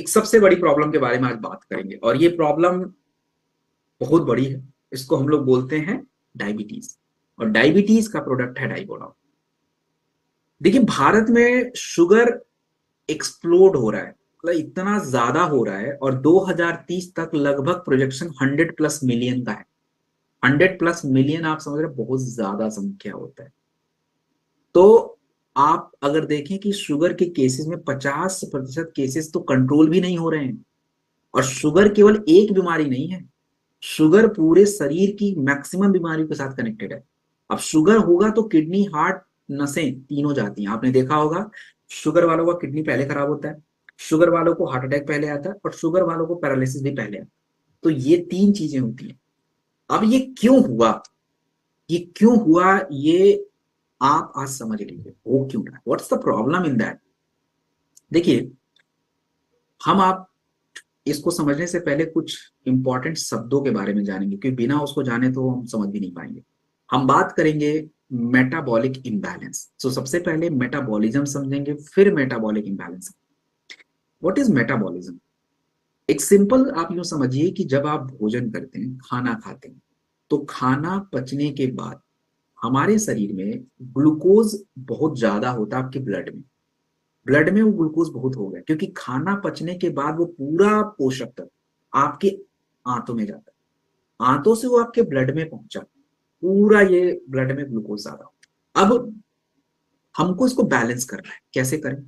एक सबसे बड़ी प्रॉब्लम के बारे में आज बात करेंगे, और ये प्रॉब्लम बहुत बड़ी है। इसको हम लोग बोलते हैं डायबिटीज, और डायबिटीज का प्रोडक्ट है डाइबोडॉन। देखिए, भारत में शुगर एक्सप्लोड हो रहा है, मतलब इतना ज्यादा हो रहा है, और 2030 तक लगभग प्रोजेक्शन 100 प्लस मिलियन का है। 100 प्लस मिलियन, आप समझ रहे हैं, बहुत ज्यादा संख्या होता है। तो आप अगर देखें कि शुगर के केसेस में 50% केसेस तो कंट्रोल भी नहीं हो रहे हैं। और शुगर केवल एक बीमारी नहीं है, शुगर पूरे शरीर की मैक्सिमम बीमारियों के साथ कनेक्टेड है। अब शुगर होगा तो किडनी, हार्ट, नसें तीनों जाती हैं। आपने देखा होगा, शुगर वालों का किडनी पहले खराब होता है, शुगर वालों को हार्ट अटैक पहले आता है, और शुगर वालों को पैरालिसिस भी पहले आता है। तो ये तीन चीजें होती हैं। अब ये क्यों हुआ, ये क्यों हुआ, ये आप आज समझ लीजिए वो क्यों रहा है, what's the problem in that. देखिए, आप इसको समझने से पहले कुछ इंपॉर्टेंट शब्दों के बारे में जानेंगे, क्योंकि बिना उसको जाने तो हम समझ भी नहीं पाएंगे। हम बात करेंगे मेटाबॉलिक इम्बैलेंस। तो सबसे पहले मेटाबॉलिज्म समझेंगे, फिर metabolic imbalance. What is metabolism? एक सिंपल आप यूं समझिए कि जब आप भोजन करते हैं, खाना खाते हैं, तो खाना पचने के बाद हमारे शरीर में ग्लूकोज बहुत ज्यादा होता है। आपके ब्लड में वो ग्लूकोज बहुत हो गया, क्योंकि खाना पचने के बाद वो पूरा पोषक तत्व आपके आंतों में जाता है, आंतों से वो आपके ब्लड में पहुंचा, पूरा ये ब्लड में ग्लूकोज ज्यादा होता है। अब हमको इसको बैलेंस करना है, कैसे करें?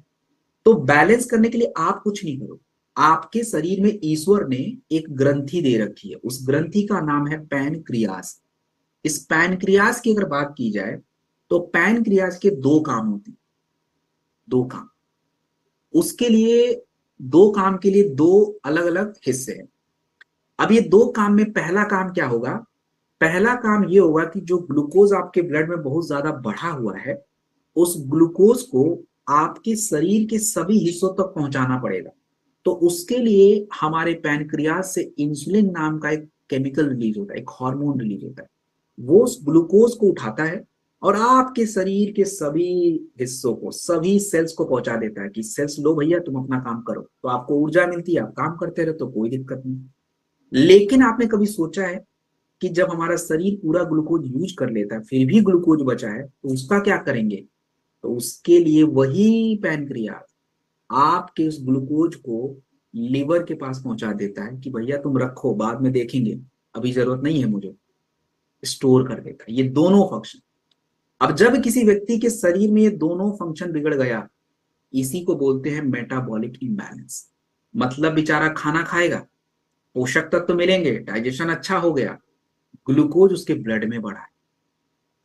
तो बैलेंस करने के लिए आप कुछ नहीं करो, आपके शरीर में ईश्वर ने एक ग्रंथि दे रखी है, उस ग्रंथि का नाम है पैनक्रियास। इस पैनक्रियास की अगर बात की जाए, तो पैनक्रियास के दो काम होते हैं, दो काम। उसके लिए, दो काम के लिए दो अलग अलग हिस्से हैं। अब ये दो काम में पहला काम क्या होगा? पहला काम ये होगा कि जो ग्लूकोज आपके ब्लड में बहुत ज्यादा बढ़ा हुआ है, उस ग्लूकोज को आपके शरीर के सभी हिस्सों तक पहुंचाना पड़ेगा। तो उसके लिए हमारे पैनक्रियास से इंसुलिन नाम का एक केमिकल रिलीज होता है, एक हार्मोन रिलीज होता है। वो उस ग्लूकोज को उठाता है और आपके शरीर के सभी हिस्सों को, सभी सेल्स को पहुंचा देता है कि सेल्स लो भैया, तुम अपना काम करो। तो आपको ऊर्जा मिलती है, आप काम करते रहो, तो कोई दिक्कत नहीं। लेकिन आपने कभी सोचा है कि जब हमारा शरीर पूरा ग्लूकोज यूज कर लेता है, फिर भी ग्लूकोज बचा है, तो उसका क्या करेंगे? तो उसके लिए वही पैनक्रियास आपके उस ग्लूकोज को लिवर के पास पहुंचा देता है कि भैया तुम रखो, बाद में देखेंगे, अभी जरूरत नहीं है मुझे। स्टोर कर देता है ये दोनों फंक्शन। अब जब किसी व्यक्ति के शरीर में ये दोनों फंक्शन बिगड़ गया, इसी को बोलते हैं मेटाबॉलिक इम्बैलेंस। मतलब बेचारा खाना खाएगा, पोषक तत्व तो मिलेंगे, डाइजेशन अच्छा हो गया, ग्लूकोज उसके ब्लड में बढ़ा है।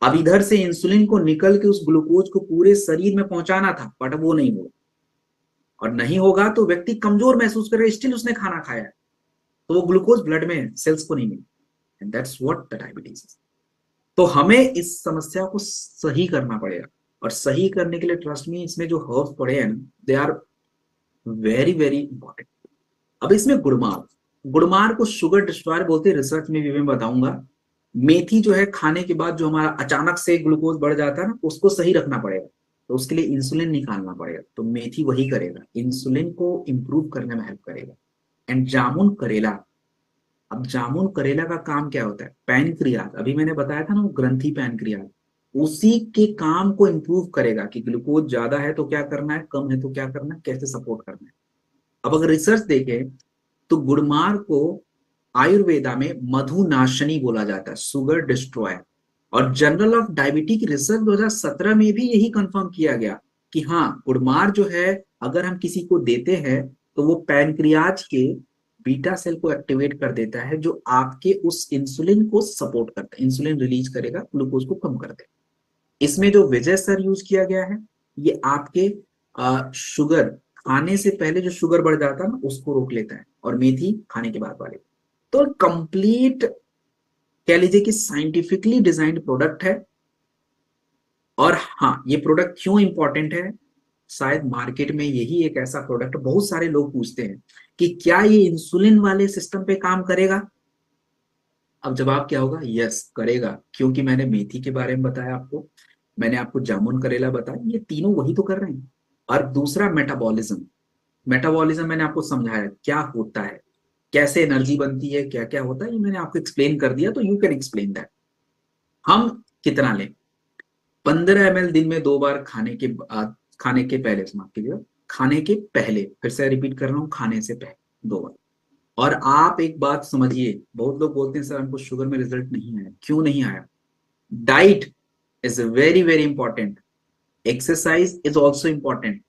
अब इधर से इंसुलिन को निकल के उस ग्लूकोज को पूरे शरीर में पहुंचाना था, बट वो नहीं हुआ। और नहीं होगा तो व्यक्ति कमजोर महसूस करेगा, स्टिल उसने खाना खाया है, तो वो ग्लूकोज ब्लड में सेल्स को नहीं मिला। And that's what the diabetes is. तो हमें इस समस्या को सही करना पड़ेगा, और सही करने के लिए ट्रस्ट मी, इसमें जो हर्ब्स पड़े हैं, they are very very important. अब इसमें गुड़मार, गुड़मार को शुगर डिस्ट्रॉयर बोलते हैं, रिसर्च में भी मैं बताऊंगा। मेथी जो है, खाने के बाद जो हमारा अचानक से ग्लूकोज बढ़ जाता है ना, उसको सही रखना पड़ेगा। तो उसके लिए इंसुलिन निकालना पड़ेगा, तो मेथी वही करेगा, इंसुलिन को इंप्रूव करने में हेल्प करेगा। एंड जामुन करेला। अब जामुन करेला का काम क्या होता है? पैनक्रियाज, अभी मैंने बताया था ना, वो ग्रंथि पैनक्रियाज, उसी के काम को इंप्रूव करेगा कि ग्लूकोज ज्यादा है तो क्या करना है, कम है तो क्या करना है, कैसे सपोर्ट करना है। अब अगर रिसर्च देखें, तो गुड़मार को आयुर्वेदा में मधुनाशनी बोला जाता है, शुगर डिस्ट्रॉयर। और जर्नल ऑफ डायबिटिक रिसर्च 2017 में भी यही कंफर्म किया गया कि हाँ, गुड़मार जो है, अगर हम किसी को देते हैं, तो वो पैनक्रियाज के बीटा सेल को एक्टिवेट कर देता है, जो आपके उस इंसुलिन को सपोर्ट करता है, इंसुलिन रिलीज करेगा, ग्लूकोज को कम कर देगा। इसमें जो विजय सर यूज किया गया है, ये आपके शुगर, खाने से पहले जो शुगर बढ़ जाता है ना, उसको रोक लेता है, और मेथी खाने के बाद वाले। तो कंप्लीट, कह लीजिए कि साइंटिफिकली डिजाइंड प्रोडक्ट है। और हाँ, ये प्रोडक्ट क्यों इंपॉर्टेंट है? शायद मार्केट में यही एक ऐसा प्रोडक्ट, बहुत सारे लोग पूछते हैं कि क्या ये इंसुलिन वाले सिस्टम पे काम करेगा। अब जवाब क्या होगा? यस करेगा, क्योंकि मैंने मेथी के बारे में बताया आपको, मैंने आपको जामुन करेला बताया, ये तीनों वही तो कर रहे हैं। और दूसरा, मेटाबॉलिज्म। मेटाबॉलिज्म मैंने आपको समझाया क्या होता है, कैसे एनर्जी बनती है, क्या क्या होता है, ये मैंने आपको एक्सप्लेन कर दिया, तो यू कैन एक्सप्लेन दैट। हम कितना लें? 15 ml दिन में 2 बार खाने के बाद, खाने के पहले, समाप्त कीजिए, खाने के पहले, फिर से रिपीट कर रहा हूं, खाने से पहले 2 बार। और आप एक बात समझिए, बहुत लोग बोलते हैं सर हमको शुगर में रिजल्ट नहीं आया, क्यों नहीं आया? Diet is very very important, exercise is also important.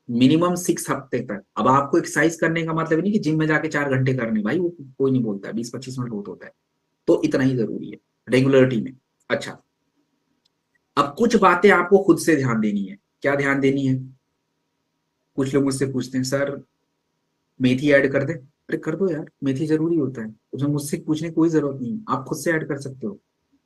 Minimum 6 हफ्ते तक। अब आपको एक्सरसाइज करने का मतलब नहीं कि जिम में जाके 4 घंटे करने, भाई वो कोई नहीं बोलता है, 20-25 मिनट बहुत होता है, तो इतना ही जरूरी है रेगुलरिटी में। अच्छा, अब कुछ बातें आपको खुद से ध्यान देनी है। क्या ध्यान देनी है? कुछ लोग मुझसे पूछते हैं सर मेथी ऐड कर दे, अरे कर दो यार, मेथी जरूरी होता है, उसमें मुझसे पूछने की कोई जरूरत नहीं है, आप खुद से ऐड कर सकते हो।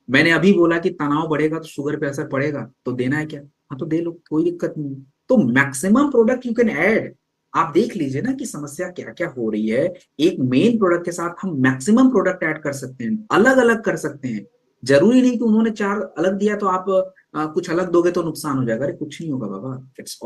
मैंने अभी बोला कि तनाव बढ़ेगा तो शुगर पे असर पड़ेगा, तो देना है क्या? हाँ तो दे लो, कोई दिक्कत नहीं है। तो maximum product you can add. आप देख लीजिए ना कि समस्या क्या क्या हो रही है। एक मेन प्रोडक्ट के साथ हम मैक्सिमम प्रोडक्ट ऐड कर सकते हैं, अलग अलग कर सकते हैं। जरूरी नहीं कि उन्होंने 4 अलग दिया तो आप कुछ अलग दोगे तो नुकसान हो जाएगा, अरे कुछ नहीं होगा बाबा, इट्स